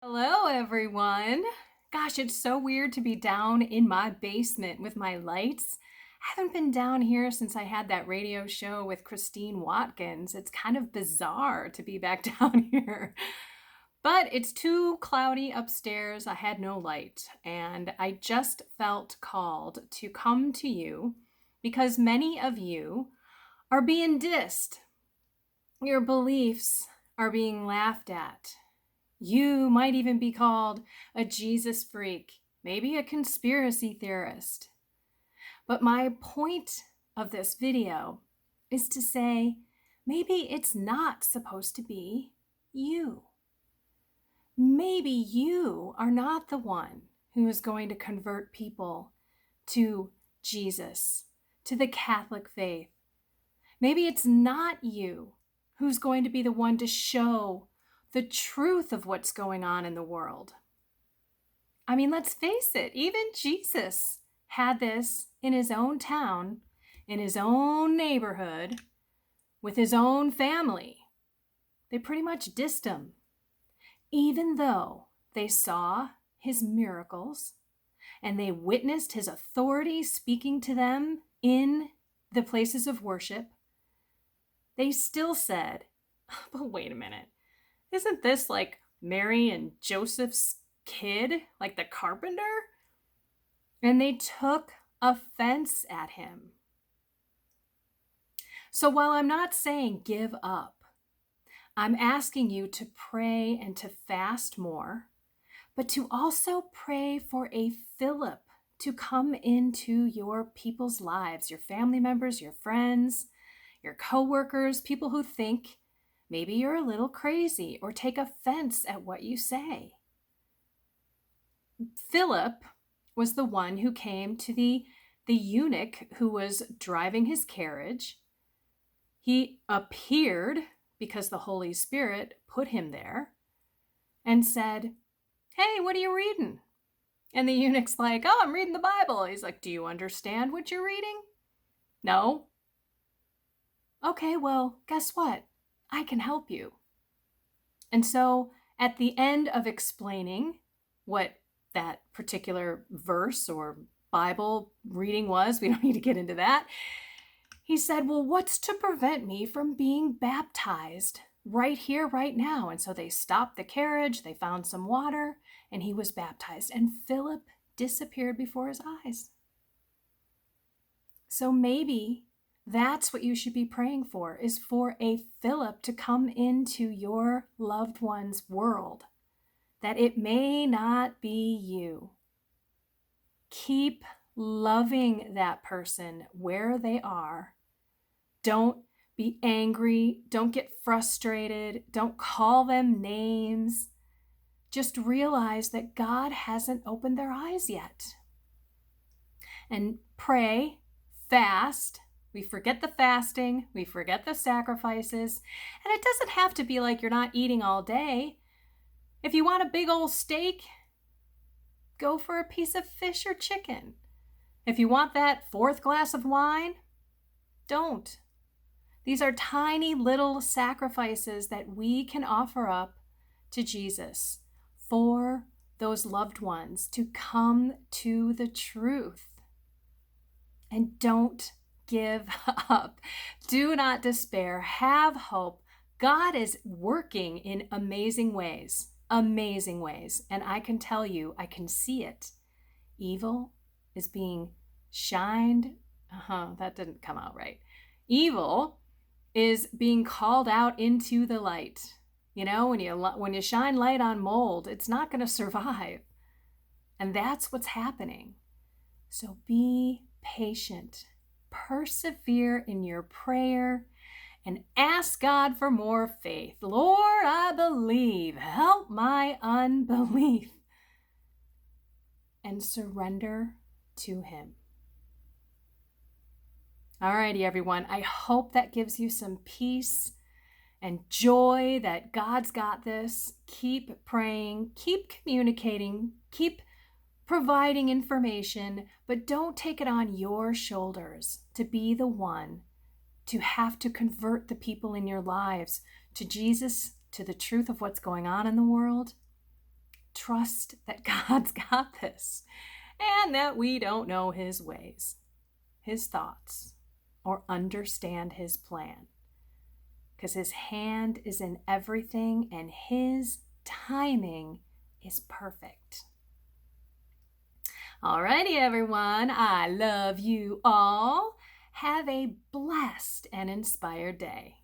Hello, everyone. Gosh, it's so weird to be down in my basement with my lights. I haven't been down here since I had that radio show with Christine Watkins. It's kind of bizarre to be back down here. But it's too cloudy upstairs. I had no light, and I just felt called to come to you because many of you are being dissed. Your beliefs are being laughed at. You might even be called a Jesus freak, maybe a conspiracy theorist. But my point of this video is to say maybe it's not supposed to be you. Maybe you are not the one who is going to convert people to Jesus, to the Catholic faith. Maybe it's not you who's going to be the one to show the truth of what's going on in the world. I mean, let's face it, even Jesus had this in his own town, in his own neighborhood, with his own family. They pretty much dissed him, even though they saw his miracles and they witnessed his authority speaking to them in the places of worship. They still said, but wait a minute. Isn't this like Mary and Joseph's kid, like the carpenter? And they took offense at him. So while I'm not saying give up, I'm asking you to pray and to fast more, but to also pray for a Philip to come into your people's lives, your family members, your friends, your coworkers, people who think maybe you're a little crazy or take offense at what you say. Philip was the one who came to the eunuch who was driving his carriage. He appeared because the Holy Spirit put him there and said, "Hey, what are you reading?" And the eunuch's like, "Oh, I'm reading the Bible." He's like, "Do you understand what you're reading?" "No." "Okay, well, guess what? I can help you." And so at the end of explaining what that particular verse or Bible reading was, we don't need to get into that, he said, "Well, what's to prevent me from being baptized right here, right now?" And so they stopped the carriage, they found some water, and he was baptized. And Philip disappeared before his eyes. So maybe that's what you should be praying for, is for a Philip to come into your loved one's world, that it may not be you. Keep loving that person where they are. Don't be angry. Don't get frustrated. Don't call them names. Just realize that God hasn't opened their eyes yet. And pray, fast. We forget the fasting, we forget the sacrifices, and it doesn't have to be like you're not eating all day. If you want a big old steak, go for a piece of fish or chicken. If you want that fourth glass of wine, don't. These are tiny little sacrifices that we can offer up to Jesus for those loved ones to come to the truth. And don't give up. Do not despair. Have hope. God is working in amazing ways. Amazing ways. And I can tell you, I can see it. Evil is being shined. That didn't come out right. Evil is being called out into the light. You know, when you shine light on mold, it's not going to survive. And that's what's happening. So be patient. Persevere in your prayer and ask God for more faith. Lord, I believe. Help my unbelief. And surrender to Him. Alrighty, everyone. I hope that gives you some peace and joy that God's got this. Keep praying, keep communicating, keep providing information, but don't take it on your shoulders to be the one to have to convert the people in your lives to Jesus, to the truth of what's going on in the world. trust that God's got this and that we don't know his ways, his thoughts, or understand his plan. Because his hand is in everything and his timing is perfect. Alrighty, everyone. I love you all. Have a blessed and inspired day.